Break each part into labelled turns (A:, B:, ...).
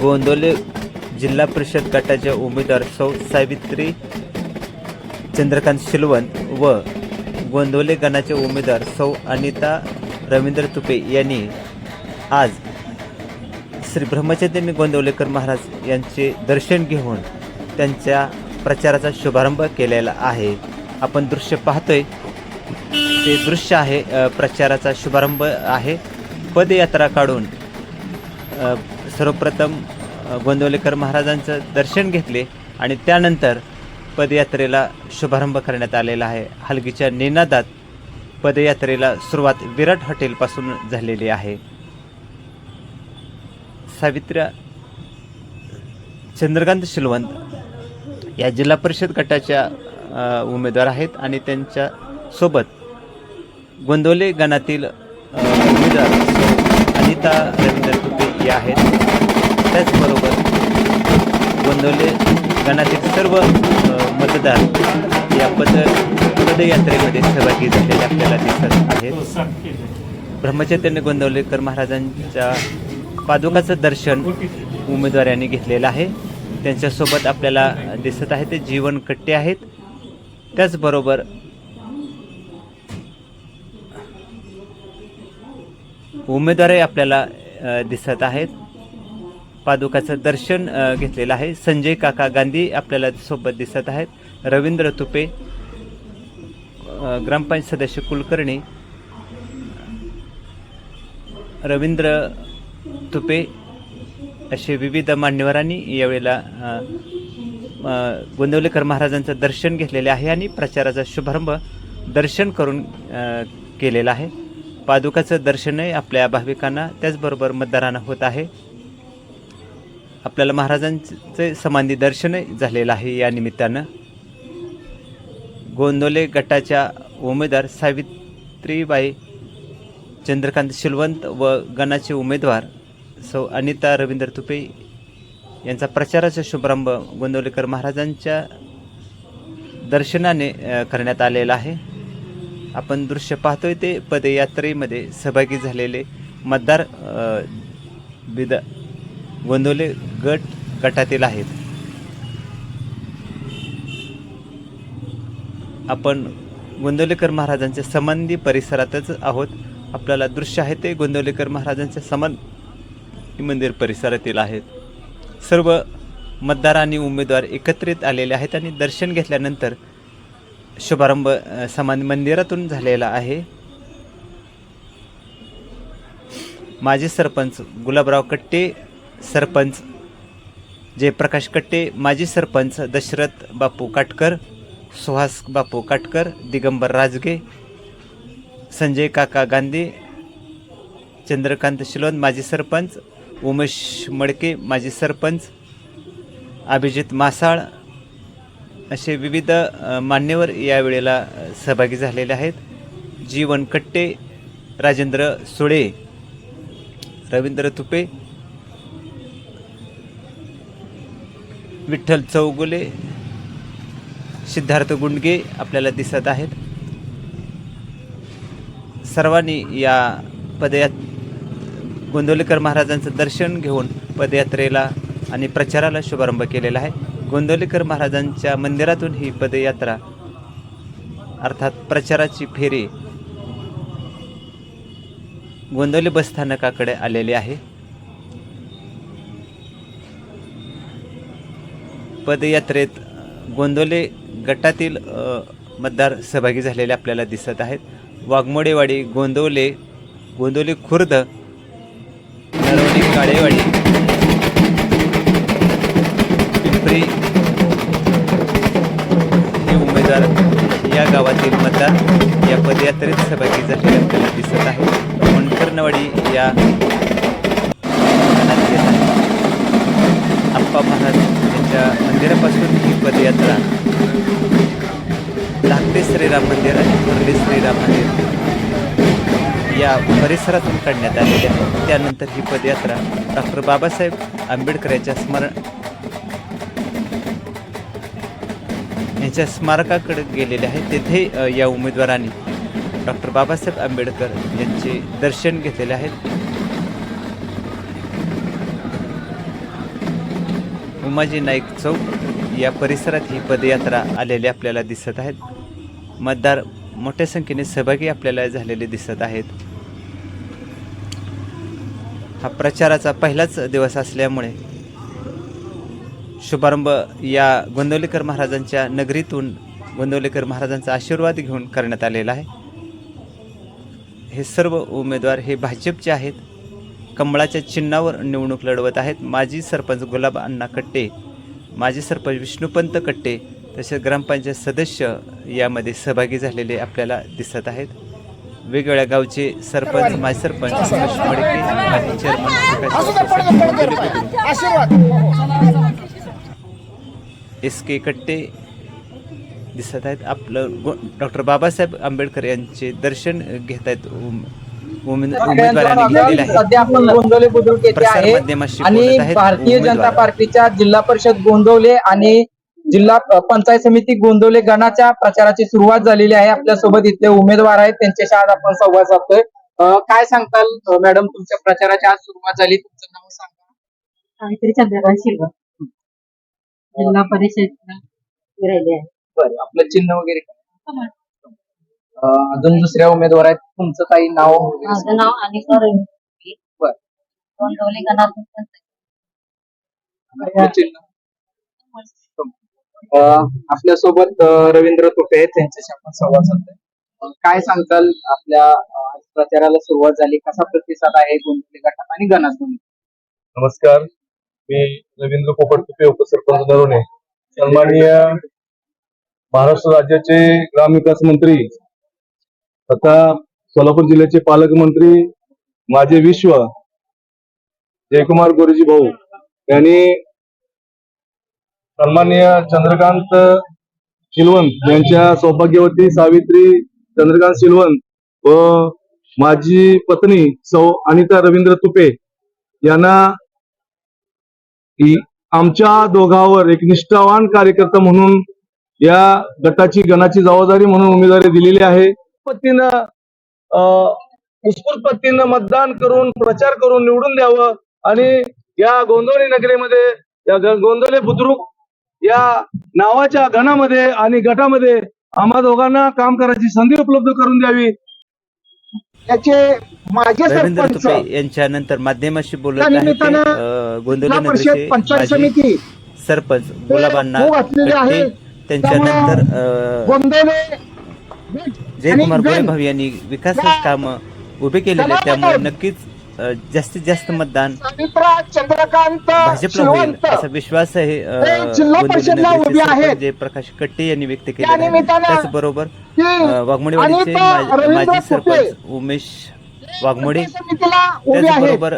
A: गोंदवले जिल्हा परिषद गटाच्या उमेदवार सौ सावित्री चंद्रकांत शिलवंत व गोंदवले गणाचे उमेदवार सौ अनिता रवींद्र तुपे यांनी आज श्री ब्रह्मचैतन्य गोंदवलेकर महाराज यांचे दर्शन घेऊन त्यांच्या प्रचाराचा शुभारंभ केलेला आहे. आपण दृश्य पाहतोय ते दृश्य आहे प्रचाराचा शुभारंभ आहे. पदयात्रा काढून सर्वप्रथम गोंदवलेकर महाराजांचं दर्शन घेतले आणि त्यानंतर पदयात्रेला शुभारंभ करण्यात आलेला आहे. हलगीच्या निनादात पदयात्रेला सुरुवात विराट हॉटेलपासून झालेली आहे. सावित्र्य चंद्रकांत शिलवंत या जिल्हा परिषद गटाच्या उमेदवार आहेत आणि त्यांच्या सोबत गोंदवले गणातील उमेदवार अनिता रवींद्र तुपे या आहेत. त्याचबरोबर गोंदवले गणातील सर्व मतदार या पदयात्रेमध्ये सहभागी झालेले आपल्याला दिसत आहेत. ब्रह्मचैतन्य गोंदवलेकर महाराजांच्या पादुकाचं दर्शन उमेदवारांनी घेतलेलं आहे. त्यांच्यासोबत आपल्याला दिसत आहे ते जीवन कट्टे आहेत. त्याचबरोबर उमेदवारही आपल्याला दिसत आहेत. पादुकाचं दर्शन घेतलेलं आहे. संजय काका गांधी आपल्याला सोबत दिसत आहेत. रवींद्र तुपे ग्रामपंचायत सदस्य कुलकर्णी रवींद्र तुपे असे विविध मान्यवरांनी यावेळेला गोंदवलेकर महाराजांचं दर्शन घेतलेले आहे आणि प्रचाराचा शुभारंभ दर्शन करून केलेला आहे. पादुकाचं दर्शनही आपल्या भाविकांना त्याचबरोबर मतदारांना होत आहे. आपल्याला महाराजांचे समाधी दर्शनही झालेलं आहे. या निमित्तानं गोंदवले गटाच्या उमेदवार सावित्रीबाई चंद्रकांत शिलवंत व गणाचे उमेदवार सौ अनिता रवींद्र तुपे यांचा प्रचाराचा शुभारंभ गोंदवलेकर महाराजांच्या दर्शनाने करण्यात आलेला आहे. आपण दृश्य पाहतोय ते पदयात्रेमध्ये सहभागी झालेले मतदार गोंदवले गटातील आहेत. आपण गोंदवलेकर महाराजांच्या समाधी परिसरातच आहोत. आपल्याला दृश्य आहे ते गोंदवलेकर महाराजांच्या समाधी मंदिर परिसरातील आहेत. सर्व मतदार आणि उमेदवार एकत्रित आलेले आहेत आणि दर्शन घेतल्यानंतर शुभारंभ समाधी मंदिरातून झालेला आहे. माजी सरपंच गुलाबराव कट्टे, सरपंच जयप्रकाश कट्टे, माजी सरपंच दशरथ बापू काटकर, सुहास बापू काटकर, दिगंबर राजगे, संजय काका गांधी, चंद्रकांत शिलवंत माजी सरपंच, उमेश मडके माजी सरपंच, अभिजित मासाळ असे विविध मान्यवर यावेळेला सहभागी झालेले आहेत. जीवन कट्टे, राजेंद्र सुळे, रवींद्र तुपे, विठ्ठल चौगुले, सिद्धार्थ गुंडगे आपल्याला दिसत आहेत. सर्वांनी या गोंदवलेकर महाराजांचं दर्शन घेऊन पदयात्रेला आणि प्रचाराला शुभारंभ केलेला आहे. गोंदवलेकर महाराजांच्या मंदिरातून ही पदयात्रा अर्थात प्रचाराची फेरी गोंदवले बसस्थानकाकडे आलेली आहे. पदयात्रेत गोंदवले गटातील मतदार सहभागी झालेले आपल्याला दिसत आहेत. वाघमोडेवाडी, गोंदवले, गोंदवले खुर्द, नरवली, काळेवाडी, पिंपरी हे उमेदवार या गावातील मतदार या पदयात्रेत सहभागी झालेले आपल्याला दिसत आहे. मनकर्णवाडी या आप्पा महाराज यांच्या मंदिरापासून ही पदयात्रा धाकटे श्रीराम मंदिर आणि मुरली श्रीराम मंदिर या परिसरातून काढण्यात आलेली आहे. त्यानंतर ही पदयात्रा डॉक्टर बाबासाहेब आंबेडकर यांच्या स्मारकाकडे गेलेले आहे. तेथे या उमेदवारांनी डॉक्टर बाबासाहेब आंबेडकर यांचे दर्शन घेतलेले आहेत. उमाजी नाईक चौक या परिसरात ही पदयात्रा आलेली आपल्याला दिसत आहेत. मतदार मोठ्या संख्येने सहभागी आपल्याला झालेले दिसत आहेत. हा प्रचाराचा पहिलाच दिवस असल्यामुळे शुभारंभ या गोंदवलेकर महाराजांच्या नगरीतून गोंदवलेकर महाराजांचा आशीर्वाद घेऊन करण्यात आलेला आहे. हे सर्व उमेदवार हे भाजपचे आहेत. कमळाच्या चिन्हावर निवडणूक लढवत आहेत. माजी सरपंच गुलाब अण्णा कट्टे, माजी सरपंच विष्णुपंत कट्टे तसेच ग्रामपंचायत सदस्य यामध्ये सहभागी झालेले आपल्याला दिसत आहेत. वेगवेगळ्या गावचे सरपंच, माजी सरपंच, माजी चेअरमन एस के कट्टे दिसत आहेत. आपलं डॉक्टर बाबासाहेब आंबेडकर यांचे दर्शन घेत आहेत उमेदवारांनी घेतलेले आहे.
B: सध्या आपण गोंदवले बुद्रुक येथे आहे आणि भारतीय जनता पार्टीच्या जिल्हा परिषद गोंदवले आणि जिल्हा पंचायत समिती गोंदवले गणाच्या प्रचाराची सुरुवात झालेली आहे. आपल्या सोबत इथले उमेदवार आहेत, त्यांच्याशी आज आपण संवाद साधतोय. काय सांगताल मॅडम, तुमच्या प्रचाराची आज सुरुवात झाली, तुमचं नाव सांगा.
C: सावित्री चंद्रकांत शिल्वा, जिल्हा परिषद राहिले आहे.
B: बरं, आपलं चिन्ह वगैरे काय? अजून दुसऱ्या उमेदवार आहेत, तुमचं काही नाव?
C: माझं नाव अनिता रवी.
B: बरं,
C: गोंदवले गणातून
B: आपलं चिन्ह? आपल्या सोबत रवींद्र तुपे आहेत, त्यांच्याशी आपण संवाद साधतोय. काय सांगताल, आपल्या प्रचाराला सुरुवात झाली, कसा प्रतिसाद आहे गोंदवले गटात आणि गणात?
D: नमस्कार, मी रवींद्र पोपट तुपे, उपसरपंच नरोणे. सन्माननीय महाराष्ट्र राज्याचे ग्रामविकास मंत्री तथा सोलापूर जिल्ह्याचे पालकमंत्री माझे विश्व जयकुमार गोरेजी भाऊ यांनी सन्माननीय चंद्रकांत शिलवंत यांच्या सौभाग्यवती सावित्री चंद्रकांत शिलवंत व माझी पत्नी सौ अनिता रवींद्र तुपे यांना आमच्या दोघांवर एक निष्ठावान कार्यकर्ता म्हणून या गटाची गणाची जबाबदारी म्हणून उमेदवारी दिलेली आहे. उत्स्फूर्त पद्धतीनं मतदान करून प्रचार करून निवडून द्यावं आणि या गोंदवले नगरीमध्ये, या गोंदवले बुद्रुक या नावाच्या गणामध्ये आणि गटामध्ये आम्हा दोघांना काम करायची संधी उपलब्ध करून द्यावी.
B: याचे माझे
A: रवींद्र
B: सरपंच
A: तुपे यांच्यानंतर माध्यमाशी बोलत आहेत गोंदवले नगरीचे
B: पंचायत
A: माजी
B: समिती
A: सरपंच गुलाब अण्णा कट्टे, त्यांच्यानंतर जयकुमार गोरेभाऊ यांनी विकास काम उभे केलेले, त्यामुळे नक्कीच जास्तीत जास्त मतदान
B: चंद्रकांत
A: भाजपला होईल असा विश्वास आहे गोंदवले नगरीचे जयप्रकाश कट्टे यांनी व्यक्त केलेला आहे. त्याचबरोबर वाघमोडेवाडीचे माजी सरपंच उमेश वाघमोडे, त्याचबरोबर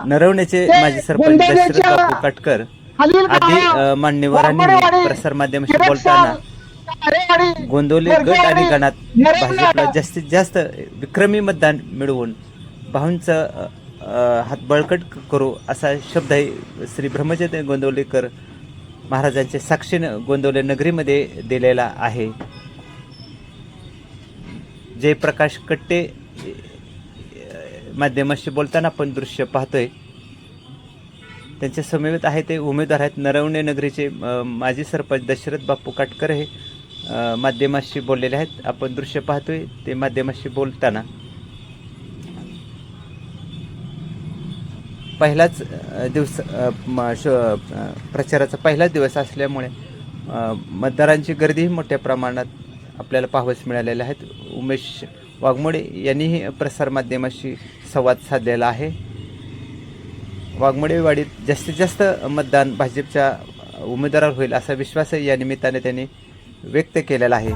A: नरवण्याचे माजी सरपंच दशरथ बापू काटकर आदी मान्यवरांनी प्रसार माध्यमाशी बोलताना गोंदवले गट आणि गणात भाजपला जास्तीत जास्त विक्रमी मतदान मिळवून भाऊंचा हात बळकट करू असा शब्द आहे श्री ब्रह्मचंद गोंदवलेकर महाराजांच्या साक्षीनं गोंदवले नगरीमध्ये दिलेला आहे. जयप्रकाश कट्टे माध्यमाशी बोलताना आपण दृश्य पाहतोय. त्यांच्या समवेत आहे ते उमेदवार आहेत नरवणे नगरीचे माजी सरपंच दशरथ बापू काटकर हे माध्यमाशी बोललेले आहेत. आपण दृश्य पाहतोय ते माध्यमाशी बोलताना. पहिलाच दिवस प्रचाराचा पहिलाच दिवस असल्यामुळे मतदारांची गर्दीही मोठ्या प्रमाणात आपल्याला पाहावयास मिळालेल्या आहेत. उमेश वाघमोडे यांनीही प्रसार माध्यमाशी संवाद साधलेला आहे. वाघमोडेवाडीत जास्तीत जास्त मतदान भाजपच्या उमेदवारावर होईल असा विश्वासही या निमित्ताने त्यांनी व्यक्त केलेला आहे.